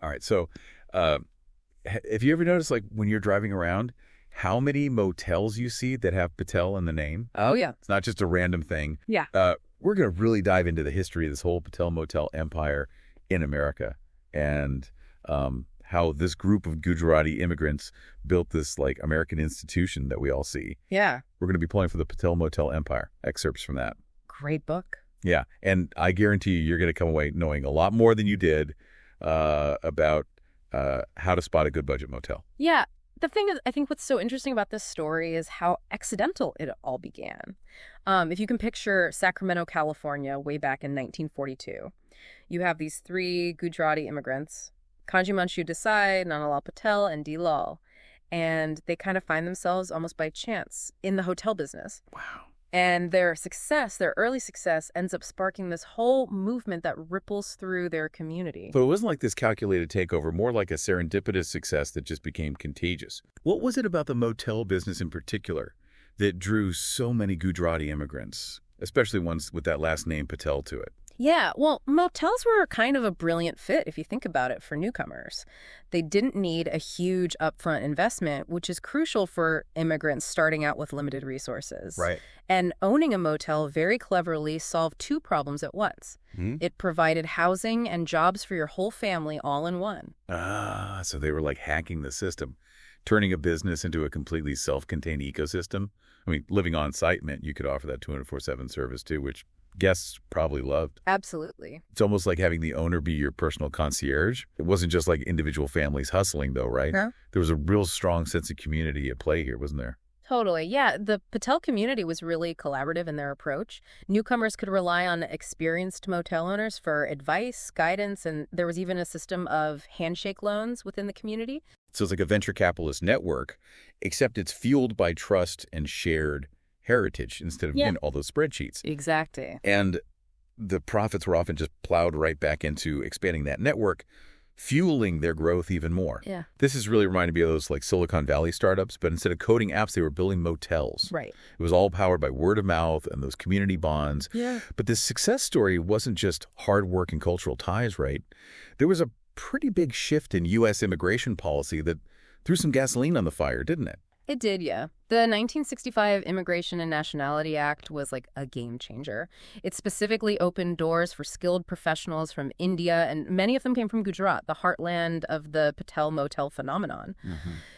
All right. So uh, have you ever noticed, like, when you're driving around, how many motels you see that have Patel in the name? Oh, yeah. It's not just a random thing. Yeah. We're going to really dive into the history of this whole Patel Motel empire in America and how this group of Gujarati immigrants built this, like, American institution that we all see. Yeah. We're going to be pulling for the Patel Motel empire, excerpts from that. Great book. Yeah, and I guarantee you're going to come away knowing a lot more than you did about how to spot a good budget motel. Yeah. The thing is, I think what's so interesting about this story is how accidental it all began. If you can picture Sacramento, California, way back in 1942, you have these three Gujarati immigrants, Kanji Manchhu Desai, Nanalal Patel, and Lal, and they kind of find themselves almost by chance in the hotel business. Wow. And their success, their early success, ends up sparking this whole movement that ripples through their community. But it wasn't like this calculated takeover, more like a serendipitous success that just became contagious. What was it about the motel business in particular that drew so many Gujarati immigrants, especially ones with that last name Patel to it? Yeah, well, motels were kind of a brilliant fit, if you think about it, for newcomers. They didn't need a huge upfront investment, which is crucial for immigrants starting out with limited resources. Right. And owning a motel very cleverly solved two problems at once. It provided housing and jobs for your whole family all in one. Ah, so they were like hacking the system, turning a business into a completely self-contained ecosystem. I mean, living on site meant you could offer that 24/7 service too, which guests probably loved. Absolutely. It's almost like having the owner be your personal concierge. It wasn't just like individual families hustling, though, right? No. There was a real strong sense of community at play here, wasn't there? Totally. Yeah, the Patel community was really collaborative in their approach. Newcomers could rely on experienced motel owners for advice, guidance, and there was even a system of handshake loans within the community. So it's like a venture capitalist network, except it's fueled by trust and shared heritage instead of all those spreadsheets. Exactly. And the profits were often just plowed right back into expanding that network, fueling their growth even more. Yeah. This is really reminding me of those like Silicon Valley startups, but instead of coding apps, they were building motels. Right. It was all powered by word of mouth and those community bonds. Yeah. But this success story wasn't just hard work and cultural ties, right? There was a pretty big shift in U.S. immigration policy that threw some gasoline on the fire, didn't it? It did, yeah. The 1965 Immigration and Nationality Act was like a game changer. It specifically opened doors for skilled professionals from India, and many of them came from Gujarat, the heartland of the Patel Motel phenomenon.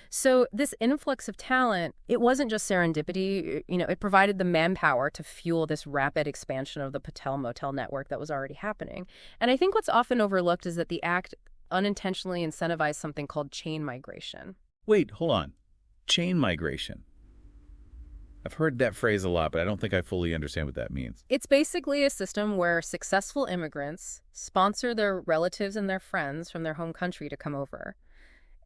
So this influx of talent, it wasn't just serendipity. It provided the manpower to fuel this rapid expansion of the Patel Motel network that was already happening. And I think what's often overlooked is that the act unintentionally incentivized something called chain migration. Wait, hold on. Chain migration. I've heard that phrase a lot, but I don't think I fully understand what that means. It's basically a system where successful immigrants sponsor their relatives and their friends from their home country to come over.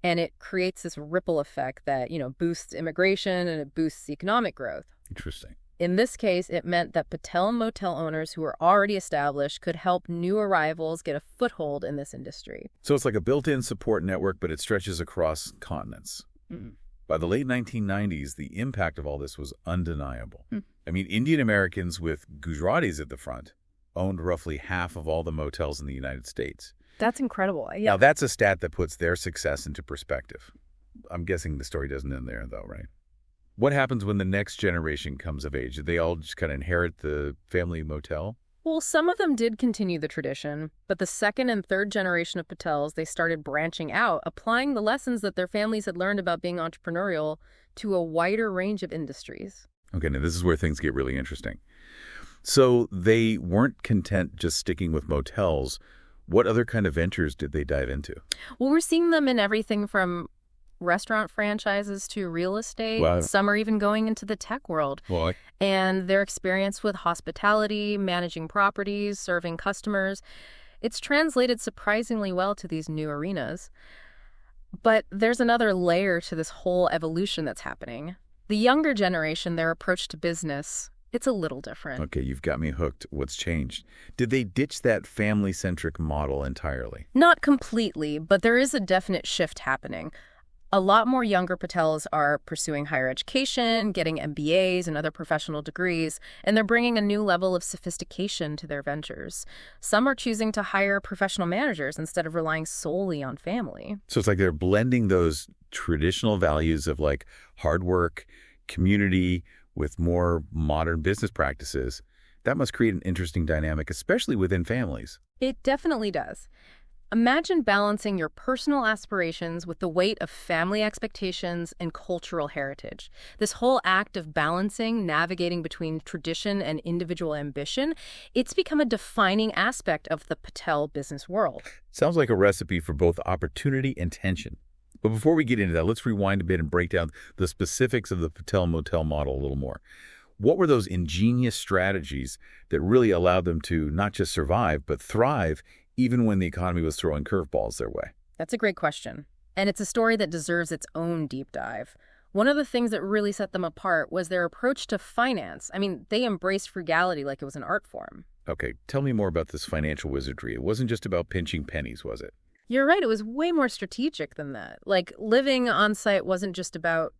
And it creates this ripple effect that, boosts immigration and it boosts economic growth. Interesting. In this case, it meant that Patel motel owners who were already established could help new arrivals get a foothold in this industry. So it's like a built-in support network, but it stretches across continents. By the late 1990s, the impact of all this was undeniable. I mean, Indian Americans with Gujaratis at the front owned roughly half of all the motels in the United States. That's incredible. Yeah. Now, that's a stat that puts their success into perspective. I'm guessing the story doesn't end there, though, right? What happens when the next generation comes of age? Do they all just kind of inherit the family motel? Well, some of them did continue the tradition, but the second and third generation of Patels, they started branching out, applying the lessons that their families had learned about being entrepreneurial to a wider range of industries. Okay, now this is where things get really interesting. So they weren't content just sticking with motels. What other kind of ventures did they dive into? Well, we're seeing them in everything from restaurant franchises to real estate. Wow. Some are even going into the tech world. Well, And their experience with hospitality, managing properties, serving customers, it's translated surprisingly well to these new arenas. But there's another layer to this whole evolution that's happening. The younger generation, their approach to business, it's a little different. okay, you've got me hooked. What's changed? Did they ditch that family-centric model entirely? Not completely, but there is a definite shift happening. A lot more younger Patels are pursuing higher education, getting MBAs and other professional degrees, and they're bringing a new level of sophistication to their ventures. Some are choosing to hire professional managers instead of relying solely on family. So it's like they're blending those traditional values of like hard work, community, with more modern business practices. That must create an interesting dynamic, especially within families. It definitely does. Imagine balancing your personal aspirations with the weight of family expectations and cultural heritage. This whole act of balancing, navigating between tradition and individual ambition, it's become a defining aspect of the Patel business world. Sounds like a recipe for both opportunity and tension. But before we get into that, let's rewind a bit and break down the specifics of the Patel Motel model a little more. What were those ingenious strategies that really allowed them to not just survive, but thrive even when the economy was throwing curveballs their way? That's a great question. And it's a story that deserves its own deep dive. One of the things that really set them apart was their approach to finance. I mean, they embraced frugality like it was an art form. Okay, tell me more about this financial wizardry. It wasn't just about pinching pennies, was it? You're right. It was way more strategic than that. Like, living on site wasn't just about,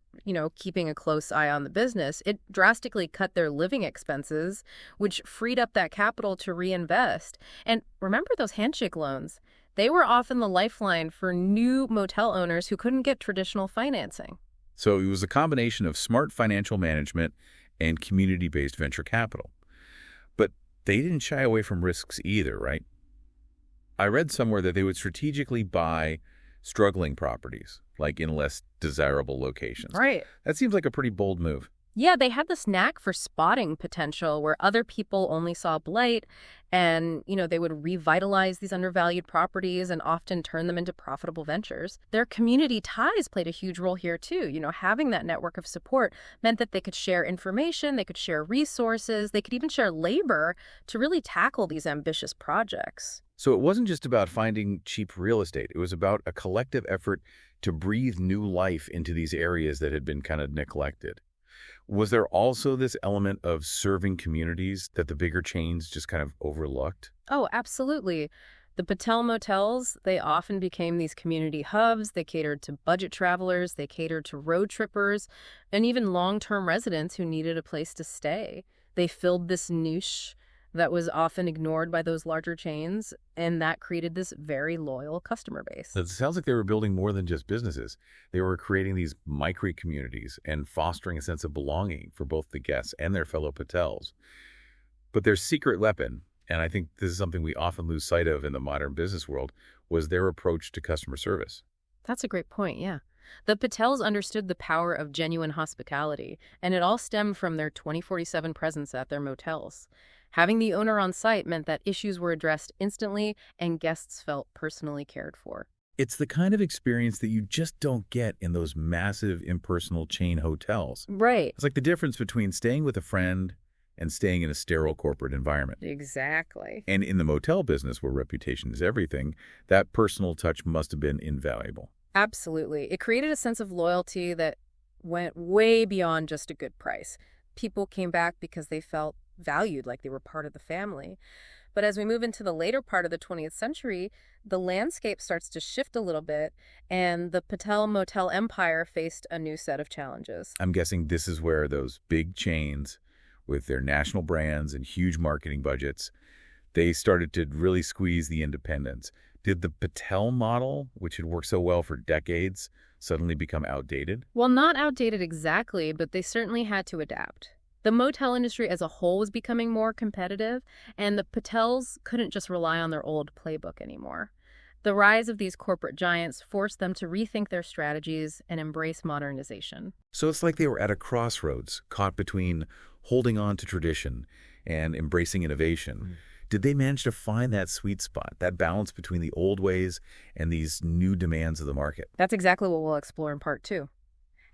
keeping a close eye on the business. It drastically cut their living expenses, which freed up that capital to reinvest. And remember those handshake loans? They were often the lifeline for new motel owners who couldn't get traditional financing. So it was a combination of smart financial management and community-based venture capital. But they didn't shy away from risks either, right? I read somewhere that they would strategically buy struggling properties, like in less desirable locations. Right. That seems like a pretty bold move. Yeah, they had this knack for spotting potential where other people only saw blight, and, they would revitalize these undervalued properties and often turn them into profitable ventures. Their community ties played a huge role here, too. Having that network of support meant that they could share information, they could share resources, they could even share labor to really tackle these ambitious projects. So it wasn't just about finding cheap real estate. It was about a collective effort to breathe new life into these areas that had been kind of neglected. Was there also this element of serving communities that the bigger chains just kind of overlooked? Oh, absolutely. The Patel Motels, they often became these community hubs. They catered to budget travelers, they catered to road trippers, and even long-term residents who needed a place to stay. They filled this niche that was often ignored by those larger chains, and that created this very loyal customer base. It sounds like they were building more than just businesses. They were creating these micro-communities and fostering a sense of belonging for both the guests and their fellow Patels. But their secret weapon, and I think this is something we often lose sight of in the modern business world, was their approach to customer service. That's a great point, yeah. The Patels understood the power of genuine hospitality, and it all stemmed from their 24/7 presence at their motels. Having the owner on site meant that issues were addressed instantly and guests felt personally cared for. It's the kind of experience that you just don't get in those massive impersonal chain hotels. Right. It's like the difference between staying with a friend and staying in a sterile corporate environment. Exactly. And in the motel business, where reputation is everything, that personal touch must have been invaluable. Absolutely. It created a sense of loyalty that went way beyond just a good price. People came back because they felt valued, like they were part of the family. But as we move into the later part of the 20th century, the landscape starts to shift a little bit, and the Patel Motel empire faced a new set of challenges. I'm guessing this is where those big chains with their national brands and huge marketing budgets, they started to really squeeze the independents. Did the Patel model, which had worked so well for decades, suddenly become outdated? Well, not outdated exactly, but they certainly had to adapt. The motel industry as a whole was becoming more competitive, and the Patels couldn't just rely on their old playbook anymore. The rise of these corporate giants forced them to rethink their strategies and embrace modernization. So it's like they were at a crossroads, caught between holding on to tradition and embracing innovation. Did they manage to find that sweet spot, that balance between the old ways and these new demands of the market? That's exactly what we'll explore in part 2.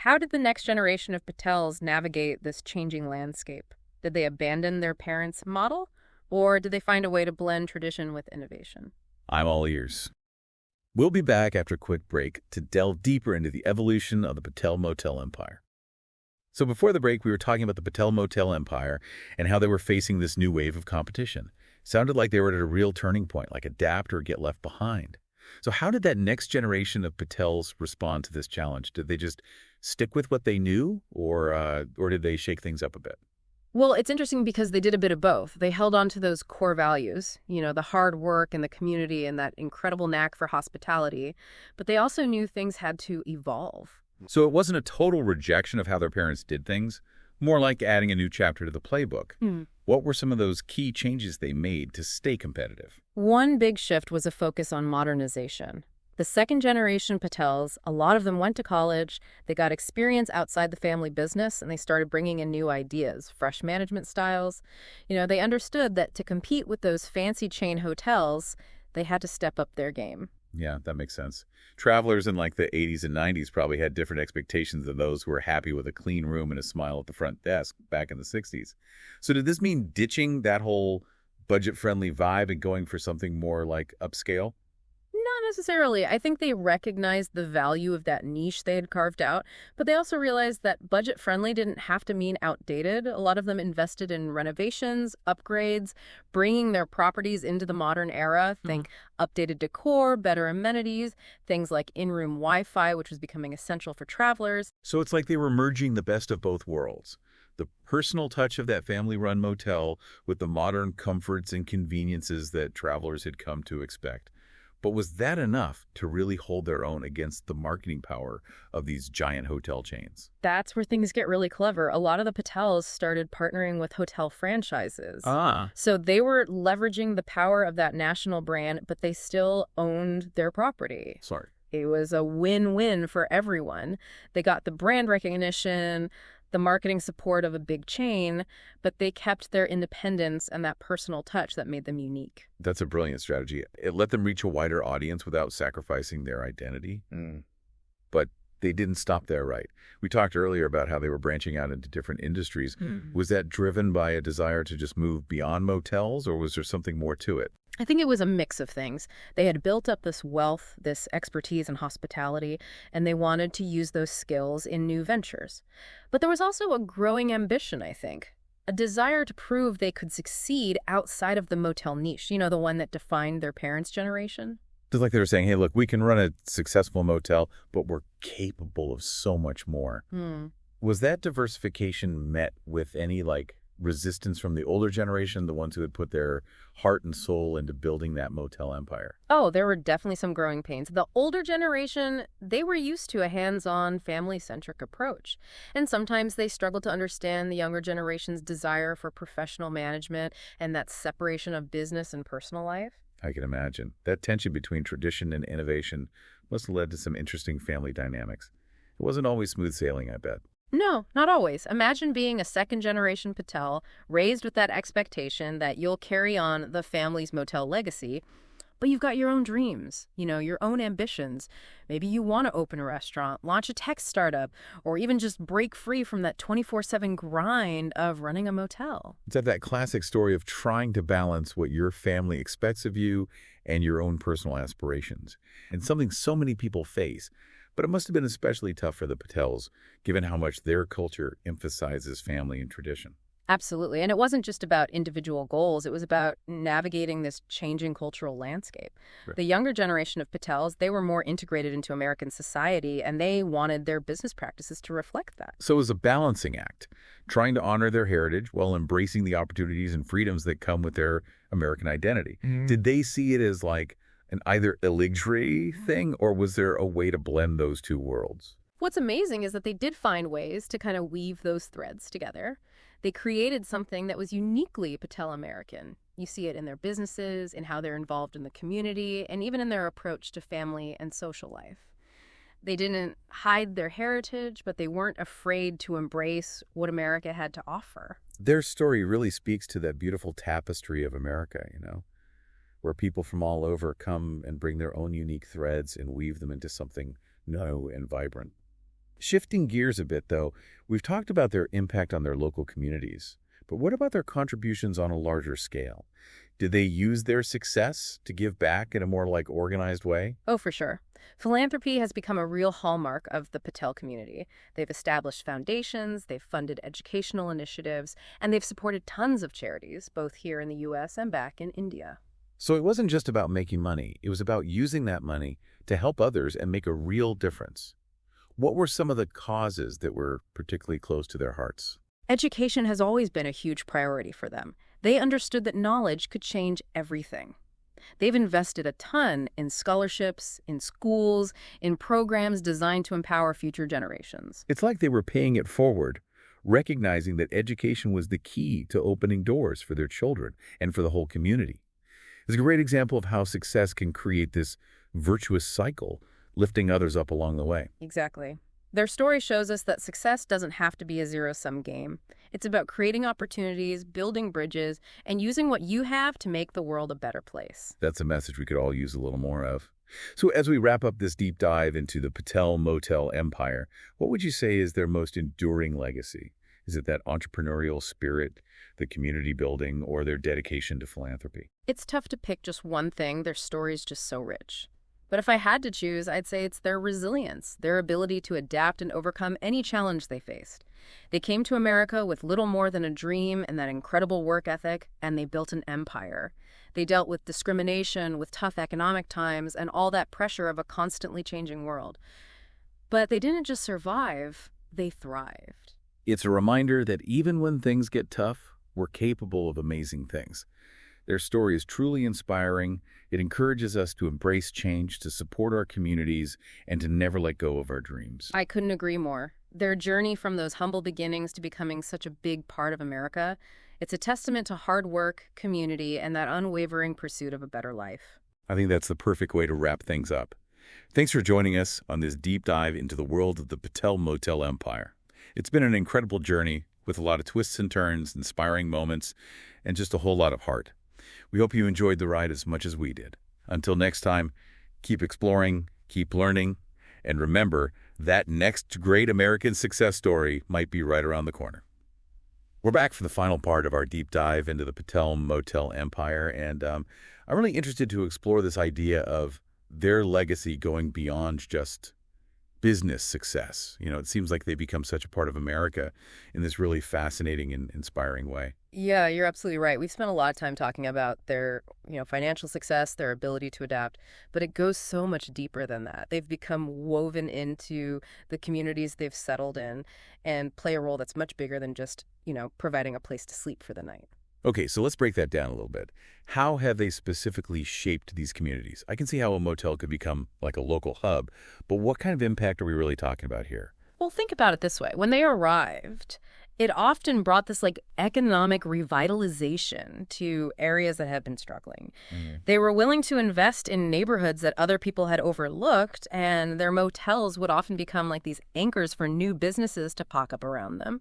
How did the next generation of Patels navigate this changing landscape? Did they abandon their parents' model, or did they find a way to blend tradition with innovation? I'm all ears. We'll be back after a quick break to delve deeper into the evolution of the Patel Motel empire. So before the break, we were talking about the Patel Motel empire and how they were facing this new wave of competition. Sounded like they were at a real turning point, like adapt or get left behind. So how did that next generation of Patels respond to this challenge? Did they just stick with what they knew, or did they shake things up a bit? Well, it's interesting because they did a bit of both. They held on to those core values, the hard work and the community and that incredible knack for hospitality, but they also knew things had to evolve. So it wasn't a total rejection of how their parents did things, more like adding a new chapter to the playbook. What were some of those key changes they made to stay competitive? One big shift was a focus on modernization. The second generation Patels, a lot of them went to college, they got experience outside the family business, and they started bringing in new ideas, fresh management styles. They understood that to compete with those fancy chain hotels, they had to step up their game. Yeah, that makes sense. Travelers in like the 80s and 90s probably had different expectations than those who were happy with a clean room and a smile at the front desk back in the 60s. So did this mean ditching that whole budget-friendly vibe and going for something more like upscale? Not necessarily. I think they recognized the value of that niche they had carved out, but they also realized that budget-friendly didn't have to mean outdated. A lot of them invested in renovations, upgrades, bringing their properties into the modern era. Think updated decor, better amenities, things like in-room Wi-Fi, which was becoming essential for travelers. So it's like they were merging the best of both worlds. The personal touch of that family-run motel with the modern comforts and conveniences that travelers had come to expect. But was that enough to really hold their own against the marketing power of these giant hotel chains? That's where things get really clever. A lot of the Patels started partnering with hotel franchises. So they were leveraging the power of that national brand, but they still owned their property. Sorry. It was a win-win for everyone. They got the brand recognition, the marketing support of a big chain, but they kept their independence and that personal touch that made them unique. That's a brilliant strategy. It let them reach a wider audience without sacrificing their identity. But they didn't stop there, right? We talked earlier about how they were branching out into different industries. Was that driven by a desire to just move beyond motels, or was there something more to it? I think it was a mix of things. They had built up this wealth, this expertise in hospitality, and they wanted to use those skills in new ventures. But there was also a growing ambition, I think. A desire to prove they could succeed outside of the motel niche, the one that defined their parents' generation. It's like they were saying, hey, look, we can run a successful motel, but we're capable of so much more. Was that diversification met with any, resistance from the older generation, the ones who had put their heart and soul into building that motel empire? Oh, there were definitely some growing pains. The older generation, they were used to a hands-on, family-centric approach. And sometimes they struggled to understand the younger generation's desire for professional management and that separation of business and personal life. I can imagine. That tension between tradition and innovation must have led to some interesting family dynamics. It wasn't always smooth sailing, I bet. No, not always. Imagine being a second-generation Patel, raised with that expectation that you'll carry on the family's motel legacy, but you've got your own dreams, your own ambitions. Maybe you want to open a restaurant, launch a tech startup, or even just break free from that 24/7 grind of running a motel. It's that classic story of trying to balance what your family expects of you and your own personal aspirations, and something so many people face. But it must have been especially tough for the Patels, given how much their culture emphasizes family and tradition. Absolutely. And it wasn't just about individual goals. It was about navigating this changing cultural landscape. Right. The younger generation of Patels, they were more integrated into American society, and they wanted their business practices to reflect that. So it was a balancing act, trying to honor their heritage while embracing the opportunities and freedoms that come with their American identity. Did they see it as an either illusory thing, or was there a way to blend those two worlds? What's amazing is that they did find ways to kind of weave those threads together. They created something that was uniquely Patel-American. You see it in their businesses, in how they're involved in the community, and even in their approach to family and social life. They didn't hide their heritage, but they weren't afraid to embrace what America had to offer. Their story really speaks to that beautiful tapestry of America, where people from all over come and bring their own unique threads and weave them into something new and vibrant. Shifting gears a bit, though, we've talked about their impact on their local communities. But what about their contributions on a larger scale? Did they use their success to give back in a more organized way? Oh, for sure. Philanthropy has become a real hallmark of the Patel community. They've established foundations, they've funded educational initiatives, and they've supported tons of charities, both here in the U.S. and back in India. So it wasn't just about making money. It was about using that money to help others and make a real difference. What were some of the causes that were particularly close to their hearts? Education has always been a huge priority for them. They understood that knowledge could change everything. They've invested a ton in scholarships, in schools, in programs designed to empower future generations. It's like they were paying it forward, recognizing that education was the key to opening doors for their children and for the whole community. It's a great example of how success can create this virtuous cycle, lifting others up along the way. Exactly. Their story shows us that success doesn't have to be a zero-sum game. It's about creating opportunities, building bridges, and using what you have to make the world a better place. That's a message we could all use a little more of. So as we wrap up this deep dive into the Patel Motel empire, what would you say is their most enduring legacy? Is it that entrepreneurial spirit, the community building, or their dedication to philanthropy? It's tough to pick just one thing. Their story's just so rich. But if I had to choose, I'd say it's their resilience, their ability to adapt and overcome any challenge they faced. They came to America with little more than a dream and that incredible work ethic, and they built an empire. They dealt with discrimination, with tough economic times, and all that pressure of a constantly changing world. But they didn't just survive, they thrived. It's a reminder that even when things get tough, we're capable of amazing things. Their story is truly inspiring. It encourages us to embrace change, to support our communities, and to never let go of our dreams. I couldn't agree more. Their journey from those humble beginnings to becoming such a big part of America, it's a testament to hard work, community, and that unwavering pursuit of a better life. I think that's the perfect way to wrap things up. Thanks for joining us on this deep dive into the world of the Patel Motel empire. It's been an incredible journey with a lot of twists and turns, inspiring moments, and just a whole lot of heart. We hope you enjoyed the ride as much as we did. Until next time, keep exploring, keep learning, and remember that next great American success story might be right around the corner. We're back for the final part of our deep dive into the Patel Motel empire, and I'm really interested to explore this idea of their legacy going beyond just business success. It seems like they become such a part of America in this really fascinating and inspiring way. Yeah, you're absolutely right. We've spent a lot of time talking about their, financial success, their ability to adapt, but it goes so much deeper than that. They've become woven into the communities they've settled in and play a role that's much bigger than just, providing a place to sleep for the night. Okay, so let's break that down a little bit. How have they specifically shaped these communities? I can see how a motel could become like a local hub, but what kind of impact are we really talking about here? Well, think about it this way. When they arrived, it often brought this economic revitalization to areas that had been struggling. They were willing to invest in neighborhoods that other people had overlooked, and their motels would often become like these anchors for new businesses to pop up around them.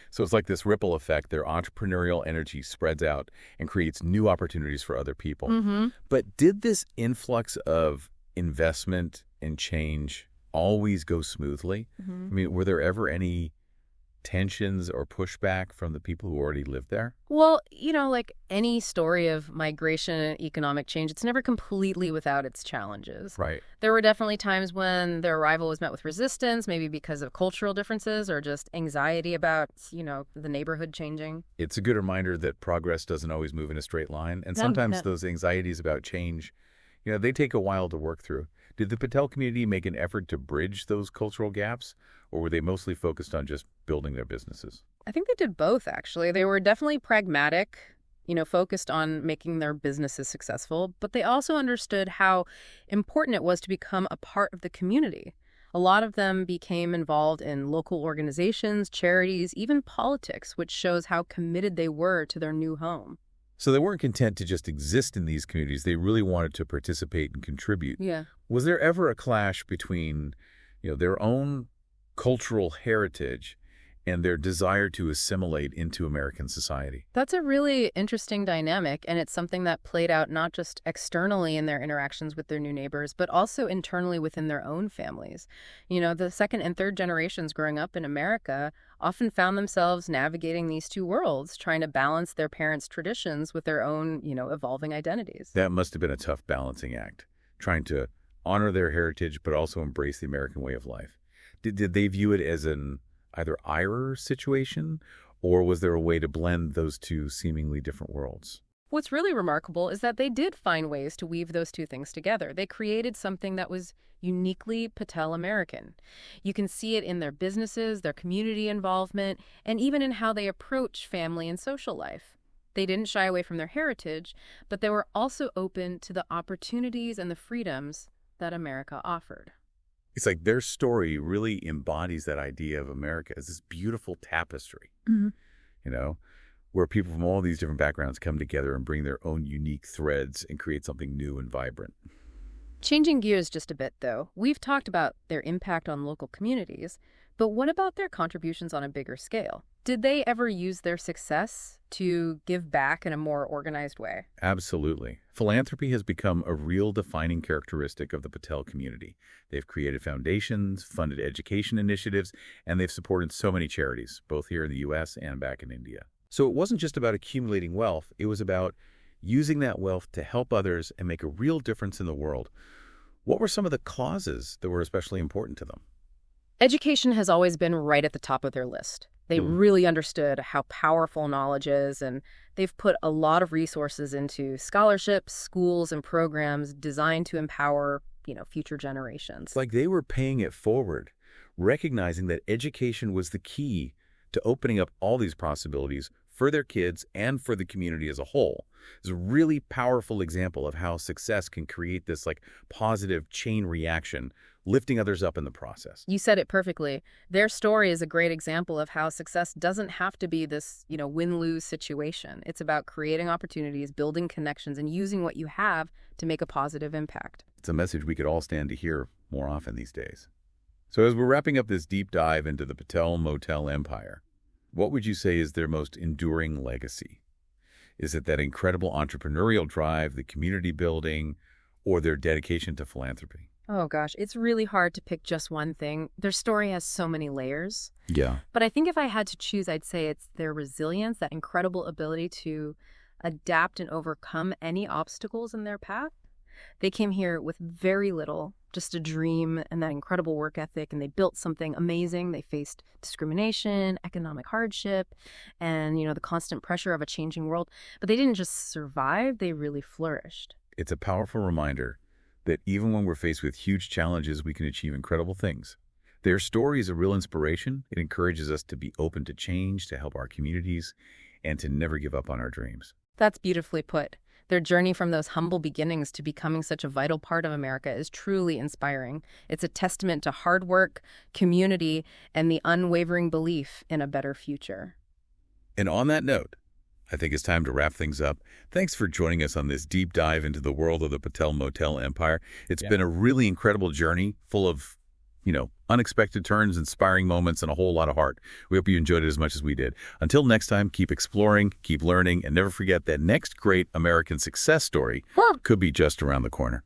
So it's like this ripple effect. Their entrepreneurial energy spreads out and creates new opportunities for other people. But did this influx of investment and change always go smoothly? I mean, were there ever any tensions or pushback from the people who already lived there? Well, like any story of migration and economic change, it's never completely without its challenges. Right. There were definitely times when their arrival was met with resistance, maybe because of cultural differences or just anxiety about, the neighborhood changing. It's a good reminder that progress doesn't always move in a straight line. And sometimes those anxieties about change, they take a while to work through. Did the Patel community make an effort to bridge those cultural gaps, or were they mostly focused on just building their businesses? I think they did both, actually. They were definitely pragmatic, focused on making their businesses successful, but they also understood how important it was to become a part of the community. A lot of them became involved in local organizations, charities, even politics, which shows how committed they were to their new home. So they weren't content to just exist in these communities. They really wanted to participate and contribute. Yeah. Was there ever a clash between, their own cultural heritage and their desire to assimilate into American society? That's a really interesting dynamic, and it's something that played out not just externally in their interactions with their new neighbors, but also internally within their own families. The second and third generations growing up in America often found themselves navigating these two worlds, trying to balance their parents' traditions with their own, evolving identities. That must have been a tough balancing act, trying to honor their heritage but also embrace the American way of life. Did they view it as an either either situation, or was there a way to blend those two seemingly different worlds? What's really remarkable is that they did find ways to weave those two things together. They created something that was uniquely Patel American. You can see it in their businesses, their community involvement, and even in how they approach family and social life. They didn't shy away from their heritage, but they were also open to the opportunities and the freedoms that America offered. It's like their story really embodies that idea of America as this beautiful tapestry, you know, where people from all these different backgrounds come together and bring their own unique threads and create something new and vibrant. Changing gears just a bit, though, we've talked about their impact on local communities, but what about their contributions on a bigger scale? Did they ever use their success to give back in a more organized way? Absolutely. Philanthropy has become a real defining characteristic of the Patel community. They've created foundations, funded education initiatives, and they've supported so many charities, both here in the U.S. and back in India. So it wasn't just about accumulating wealth, it was about using that wealth to help others and make a real difference in the world. What were some of the causes that were especially important to them? Education has always been right at the top of their list. They really understood how powerful knowledge is, and they've put a lot of resources into scholarships, schools, and programs designed to empower, future generations. Like they were paying it forward, recognizing that education was the key to opening up all these possibilities for their kids and for the community as a whole. It's a really powerful example of how success can create this positive chain reaction, lifting others up in the process. You said it perfectly. Their story is a great example of how success doesn't have to be this, win-lose situation. It's about creating opportunities, building connections, and using what you have to make a positive impact. It's a message we could all stand to hear more often these days. So as we're wrapping up this deep dive into the Patel Motel empire, what would you say is their most enduring legacy? Is it that incredible entrepreneurial drive, the community building, or their dedication to philanthropy? Oh gosh, it's really hard to pick just one thing. Their story has so many layers. Yeah. But I think if I had to choose, I'd say it's their resilience, that incredible ability to adapt and overcome any obstacles in their path. They came here with very little, just a dream and that incredible work ethic, and they built something amazing. They faced discrimination, economic hardship, and, the constant pressure of a changing world. But they didn't just survive, they really flourished. It's a powerful reminder that even when we're faced with huge challenges, we can achieve incredible things. Their story is a real inspiration. It encourages us to be open to change, to help our communities, and to never give up on our dreams. That's beautifully put. Their journey from those humble beginnings to becoming such a vital part of America is truly inspiring. It's a testament to hard work, community, and the unwavering belief in a better future. And on that note, I think it's time to wrap things up. Thanks for joining us on this deep dive into the world of the Patel Motel empire. It's been a really incredible journey full of, unexpected turns, inspiring moments, and a whole lot of heart. We hope you enjoyed it as much as we did. Until next time, keep exploring, keep learning, and never forget that next great American success story could be just around the corner.